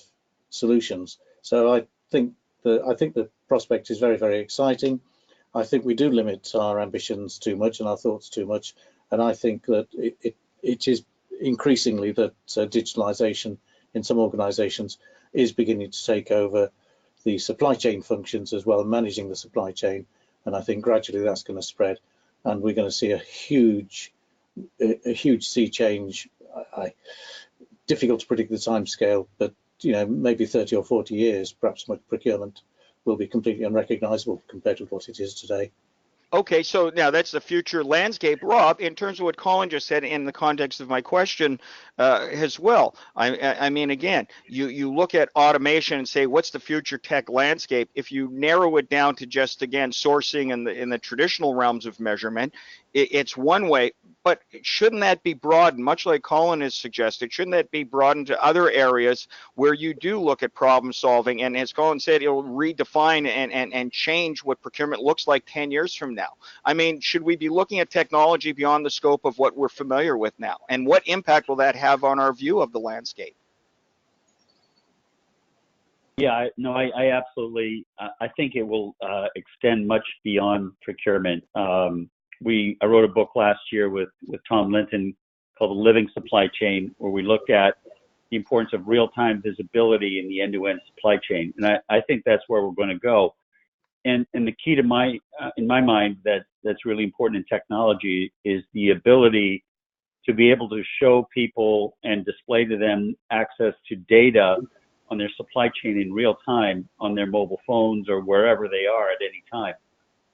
solutions. So I think the prospect is very, very exciting. I think we do limit our ambitions too much and our thoughts too much, and I think that it is increasingly that digitalization in some organizations is beginning to take over the supply chain functions as well, managing the supply chain, and I think gradually that's going to spread. And we're going to see a huge sea change. Difficult to predict the time scale, but maybe 30 or 40 years, perhaps procurement will be completely unrecognizable compared with what it is today. Okay, so now that's the future landscape. Rob, in terms of what Colin just said in the context of my question as well, I mean, again, you look at automation and say, what's the future tech landscape? If you narrow it down to just, again, sourcing in the traditional realms of measurement, it's one way, but shouldn't that be broadened, much like Colin has suggested, shouldn't that be broadened to other areas where you do look at problem solving, and as Colin said, it'll redefine and change what procurement looks like 10 years from now? I mean, should we be looking at technology beyond the scope of what we're familiar with now? And what impact will that have on our view of the landscape? Yeah, I absolutely, I think it will extend much beyond procurement. I wrote a book last year with Tom Linton called The Living Supply Chain, where we looked at the importance of real-time visibility in the end-to-end supply chain. And I think that's where we're going to go. And the key to in my mind that's really important in technology is the ability to be able to show people and display to them access to data on their supply chain in real time on their mobile phones or wherever they are at any time.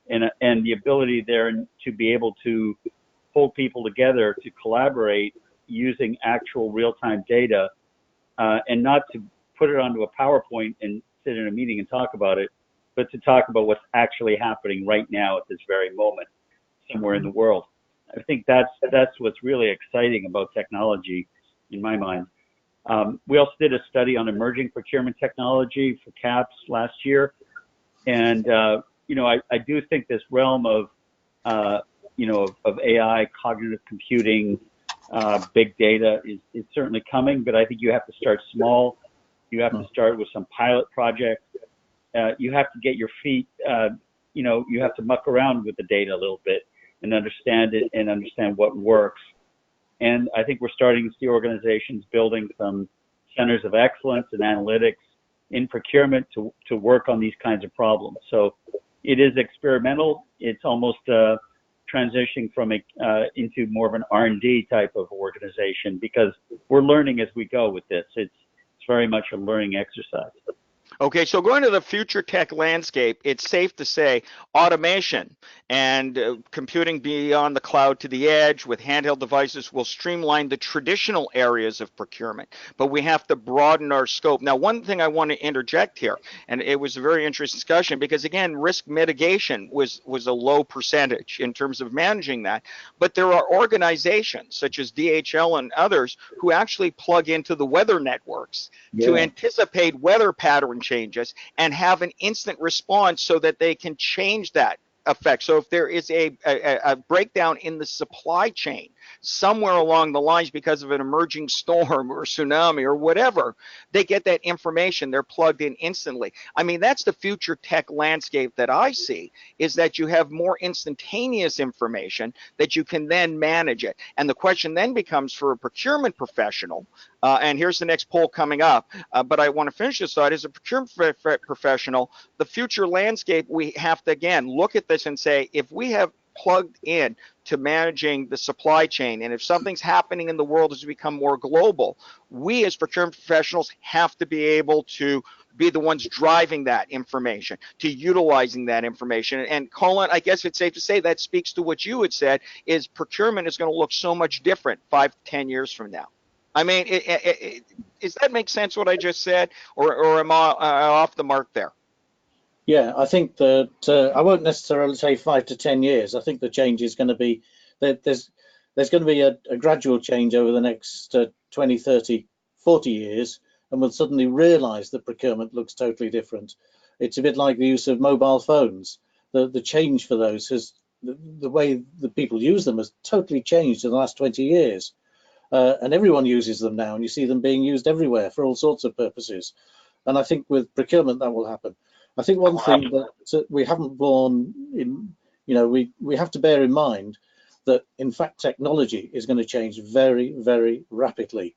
And the ability there to be able to pull people together to collaborate using actual real-time data, and not to put it onto a PowerPoint and sit in a meeting and talk about it, but to talk about what's actually happening right now at this very moment somewhere in the world. I think that's what's really exciting about technology in my mind. We also did a study on emerging procurement technology for CAPS last year, and I do think this realm of AI, cognitive computing, big data is certainly coming, but I think you have to start small. You have to start with some pilot projects. You have to get your feet, you have to muck around with the data a little bit and understand it and understand what works. And I think we're starting to see organizations building some centers of excellence and analytics in procurement to work on these kinds of problems. So it is experimental. It's almost transitioning from into more of an R&D type of organization, because we're learning as we go with this. It's very much a learning exercise. Okay, so going to the future tech landscape, it's safe to say automation and computing beyond the cloud to the edge with handheld devices will streamline the traditional areas of procurement, but we have to broaden our scope. Now, one thing I want to interject here, and it was a very interesting discussion because again, risk mitigation was a low percentage in terms of managing that, but there are organizations such as DHL and others who actually plug into the weather networks to anticipate weather pattern changes and have an instant response so that they can change that effect. So if there is a breakdown in the supply chain somewhere along the lines because of an emerging storm or tsunami or whatever, they get that information. They're plugged in instantly. I mean, that's the future tech landscape that I see, is that you have more instantaneous information that you can then manage it. And the question then becomes for a procurement professional, and here's the next poll coming up, but I want to finish this thought. As a procurement professional, the future landscape, we have to, again, look at this and say, if we have plugged in to managing the supply chain, and if something's happening in the world as we become more global, we as procurement professionals have to be able to be the ones driving that information, to utilizing that information. And Colin, I guess it's safe to say that speaks to what you had said, is procurement is going to look so much different 5 to 10 years from now. I mean, does that make sense what I just said, or am I off the mark there? Yeah, I think that I won't necessarily say 5 to 10 years. I think the change is going to be that there's going to be a gradual change over the next 20, 30, 40 years, and we'll suddenly realize that procurement looks totally different. It's a bit like the use of mobile phones. The change for those has, the way that people use them has totally changed in the last 20 years. And everyone uses them now, and you see them being used everywhere for all sorts of purposes. And I think with procurement that will happen. I think one thing that we haven't borne in, we have to bear in mind that in fact technology is going to change very, very rapidly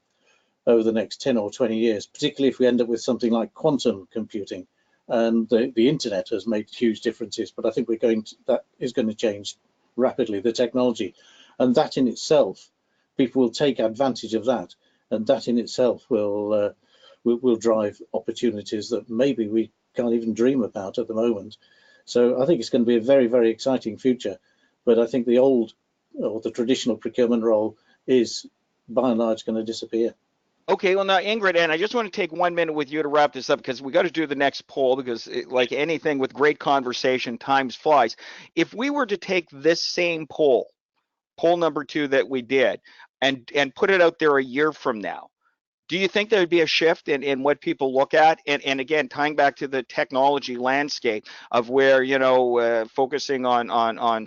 over the next 10 or 20 years, particularly if we end up with something like quantum computing. And the internet has made huge differences, but I think that is going to change rapidly, the technology, and that in itself, people will take advantage of that, and that in itself will drive opportunities that maybe we can't even dream about at the moment. So I think it's going to be a very, very exciting future. But I think the old or the traditional procurement role is by and large going to disappear. Okay, well now, Ingrid, and I just want to take 1 minute with you to wrap this up because we got to do the next poll because like anything with great conversation, time flies. If we were to take this same poll number 2 that we did, and put it out there a year from now, do you think there would be a shift in what people look at? And again, tying back to the technology landscape of where, focusing on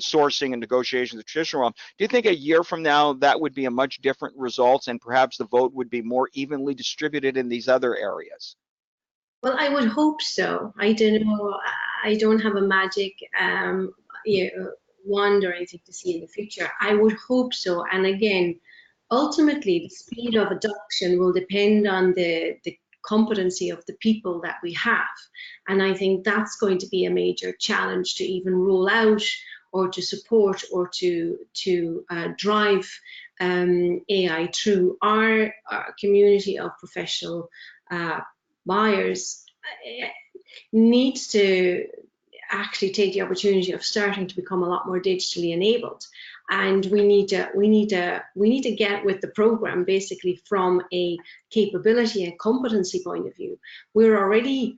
sourcing and negotiations, the traditional realm, do you think a year from now that would be a much different results and perhaps the vote would be more evenly distributed in these other areas? Well, I would hope so. I don't know. I don't have a magic wand or anything to see in the future. I would hope so. And again, ultimately, the speed of adoption will depend on the competency of the people that we have. And I think that's going to be a major challenge to even roll out or to support or to drive AI through our community of professional buyers. Needs to actually take the opportunity of starting to become a lot more digitally enabled. And we need to get with the program basically from a capability and competency point of view. We're already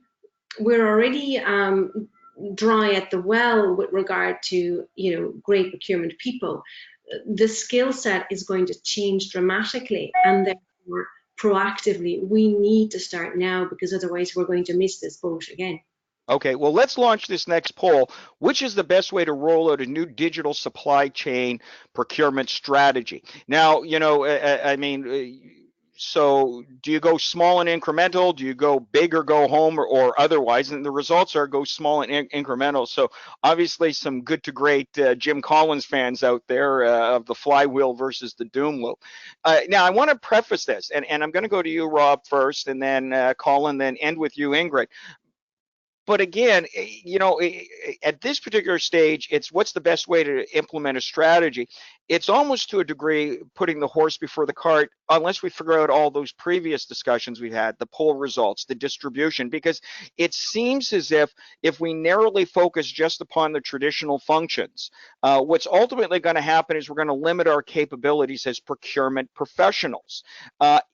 dry at the well with regard to great procurement people. The skill set is going to change dramatically, and therefore proactively we need to start now, because otherwise we're going to miss this boat again. Okay, well, let's launch this next poll. Which is the best way to roll out a new digital supply chain procurement strategy? Now, so do you go small and incremental? Do you go big or go home or otherwise? And the results are go small and incremental. So obviously some good to great Jim Collins fans out there of the flywheel versus the doom loop. Now, I want to preface this, and I'm going to go to you, Rob, first, and then Colin, then end with you, Ingrid. But again, at this particular stage, it's what's the best way to implement a strategy. it's almost to a degree putting the horse before the cart, unless we figure out all those previous discussions we've had, the poll results, the distribution, because it seems as if we narrowly focus just upon the traditional functions, what's ultimately going to happen is we're going to limit our capabilities as procurement professionals.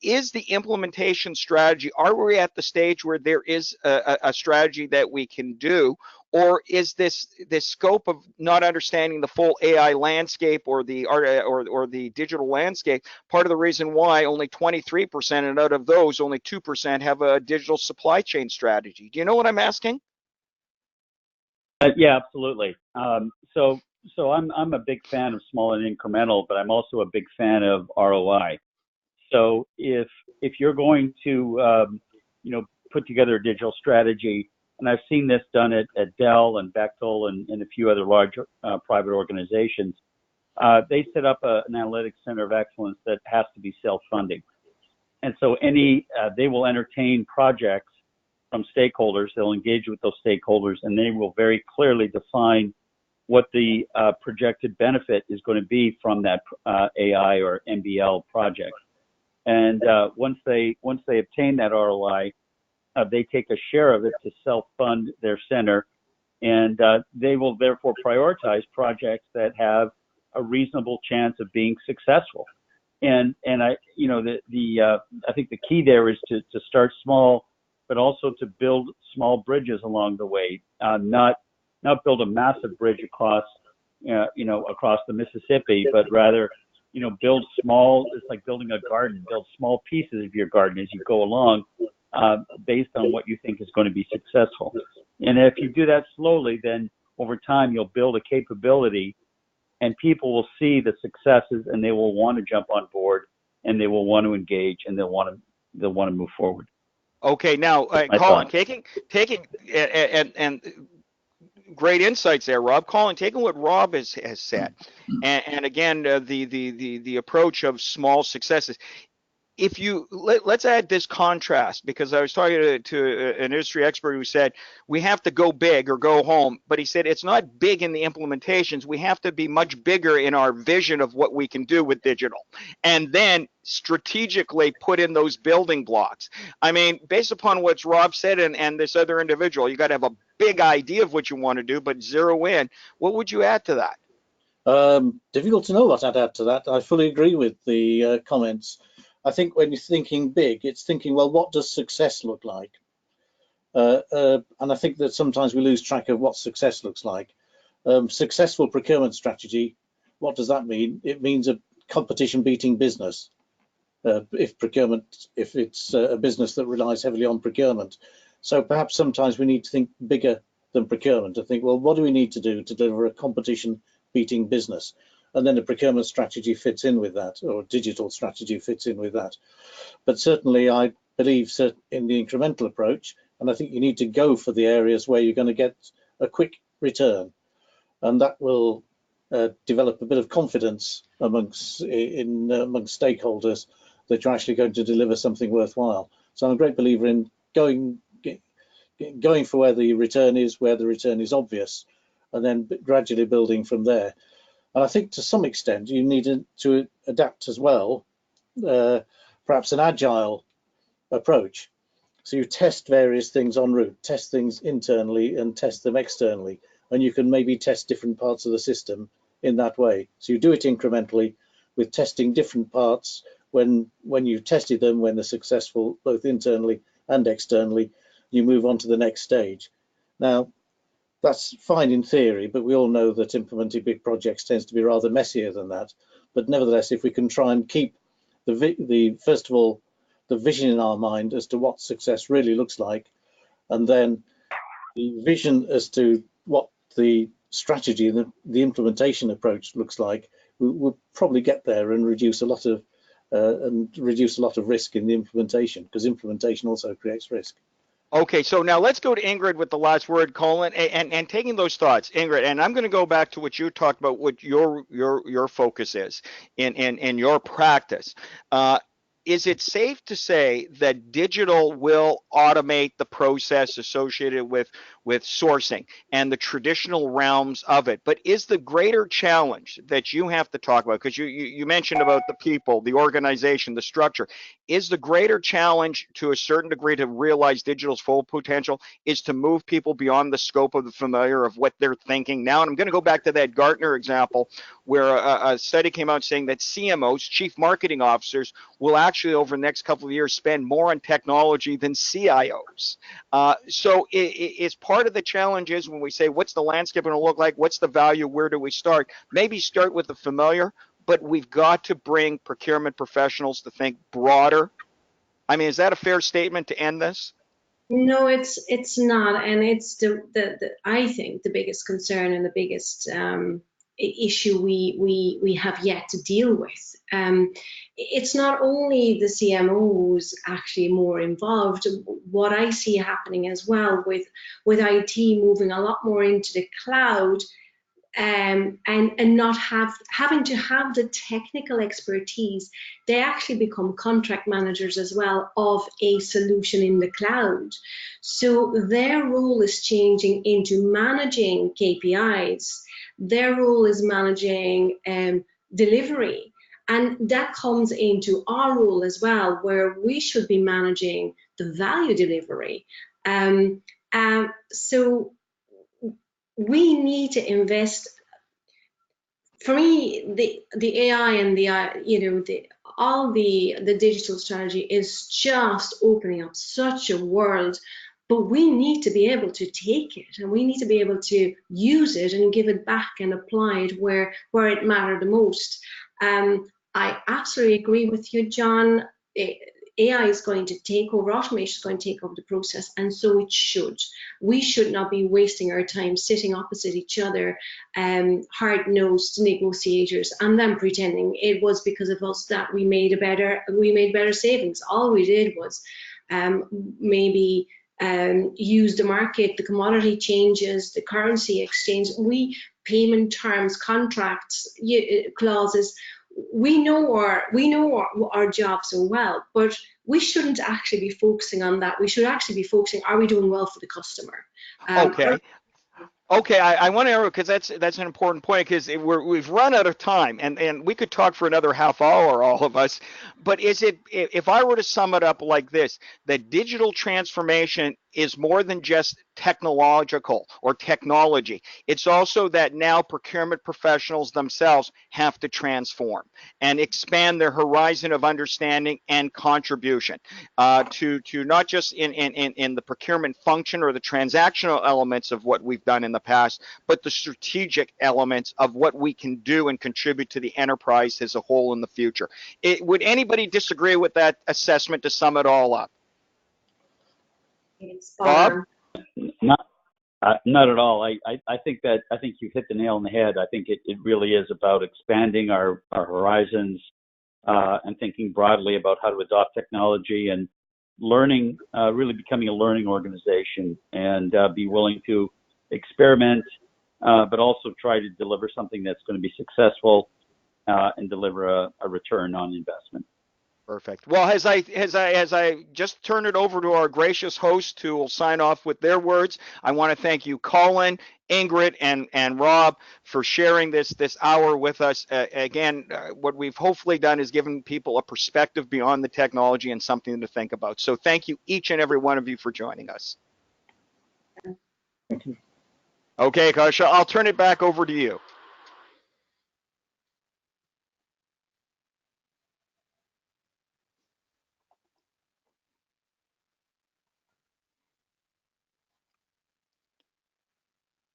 Is the implementation strategy, are we at the stage where there is a strategy that we can do, or is this scope of not understanding the full AI landscape or the digital landscape part of the reason why only 23%, and out of those only 2% have a digital supply chain strategy? Do you know what I'm asking? Yeah, absolutely. So I'm a big fan of small and incremental, but I'm also a big fan of ROI. So if you're going to put together a digital strategy, and I've seen this done at Dell and Bechtel and a few other large private organizations, they set up an analytics center of excellence that has to be self-funding. And so they will entertain projects from stakeholders, they'll engage with those stakeholders, and they will very clearly define what the projected benefit is going to be from that AI or MBL project. And once they obtain that ROI, they take a share of it to self-fund their center, and they will therefore prioritize projects that have a reasonable chance of being successful. And I think the key there is to start small, but also to build small bridges along the way, not build a massive bridge across the Mississippi, but rather build small. It's like building a garden. Build small pieces of your garden as you go along, based on what you think is going to be successful. And if you do that slowly, then over time you'll build a capability, and people will see the successes, and they will want to jump on board, and they will want to engage, and they'll want to move forward. Okay, now Colin, taking and great insights there, Rob. Colin, taking what Rob has said, and again the approach of small successes. If you let's add this contrast, because I was talking to an industry expert who said we have to go big or go home, but he said it's not big in the implementations. We have to be much bigger in our vision of what we can do with digital, and then strategically put in those building blocks. I mean, based upon what Rob said and this other individual, you got to have a big idea of what you want to do, but zero in. What would you add to that? Difficult to know what I'd add to that. I fully agree with the comments. I think when you're thinking big, it's thinking, well, what does success look like? And I think that sometimes we lose track of what success looks like. Successful procurement strategy, what does that mean? It means a competition beating business. If it's a business that relies heavily on procurement. So perhaps sometimes we need to think bigger than procurement, to think, well, what do we need to do to deliver a competition beating business? And then a procurement strategy fits in with that, or a digital strategy fits in with that. But certainly I believe in the incremental approach, and I think you need to go for the areas where you're going to get a quick return, and that will develop a bit of confidence amongst stakeholders that you're actually going to deliver something worthwhile. So I'm a great believer in going for where the return is obvious, and then gradually building from there. And I think to some extent you need to adapt as well, perhaps an agile approach. So you test various things en route, test things internally and test them externally, and you can maybe test different parts of the system in that way. So you do it incrementally with testing different parts. When you've tested them, when they're successful both internally and externally, you move on to the next stage. Now, that's fine in theory, but we all know that implementing big projects tends to be rather messier than that. But nevertheless, if we can try and keep first of all, the vision in our mind as to what success really looks like, and then the vision as to what the strategy, the implementation approach looks like, we'll probably get there and reduce a lot of risk in the implementation, because implementation also creates risk. Okay, so now let's go to Ingrid with the last word, Colin, and taking those thoughts, Ingrid, and I'm going to go back to what you talked about, what your focus is in your practice. Is it safe to say that digital will automate the process associated with with sourcing and the traditional realms of it. But is the greater challenge that you have to talk about, because you mentioned about the people, the organization, the structure, is the greater challenge to a certain degree to realize digital's full potential is to move people beyond the scope of the familiar of what they're thinking now? And I'm going to go back to that Gartner example where a study came out saying that CMOs, chief marketing officers, will actually over the next couple of years spend more on technology than CIOs. So it's part of the challenge is when we say, what's the landscape going to look like? What's the value? Where do we start? Maybe start with the familiar, but we've got to bring procurement professionals to think broader. I mean, is that a fair statement to end this? No, it's not, and it's the I think the biggest concern and the biggest issue we have yet to deal with. It's not only the CMOs actually more involved. What I see happening as well with IT moving a lot more into the cloud. And not having to have the technical expertise, they actually become contract managers as well of a solution in the cloud. So their role is changing into managing KPIs. Their role is managing delivery. And that comes into our role as well, where we should be managing the value delivery. So we need to invest. For me, the AI and all the digital strategy is just opening up such a world, but we need to be able to take it and we need to be able to use it and give it back and apply it where it mattered the most. I absolutely agree with you, John. AI is going to take over, automation is going to take over the process, and so it should. We should not be wasting our time sitting opposite each other, hard-nosed negotiators, and then pretending it was because of us that we made better savings. All we did was maybe use the market, the commodity changes, the currency exchange, payment terms, contracts, clauses. We know our job so well, but we shouldn't actually be focusing on that. We should actually be focusing, are we doing well for the customer? Okay, I want to, because that's an important point, because we've run out of time, and we could talk for another half hour, all of us. But if I were to sum it up like this, that digital transformation is more than just technological or technology. It's also that now procurement professionals themselves have to transform and expand their horizon of understanding and contribution to not just in the procurement function or the transactional elements of what we've done in the past, but the strategic elements of what we can do and contribute to the enterprise as a whole in the future. Would anybody disagree with that assessment to sum it all up? Bob? Not at all. I think you've hit the nail on the head. I think it really is about expanding our horizons and thinking broadly about how to adopt technology and learning, really becoming a learning organization, and be willing to experiment, but also try to deliver something that's going to be successful and deliver a return on investment. Perfect. Well, as I just turn it over to our gracious host who will sign off with their words, I want to thank you, Colin, Ingrid, and Rob, for sharing this hour with us. Again, what we've hopefully done is given people a perspective beyond the technology and something to think about. So thank you, each and every one of you, for joining us. Thank you. Okay, Kasia, I'll turn it back over to you.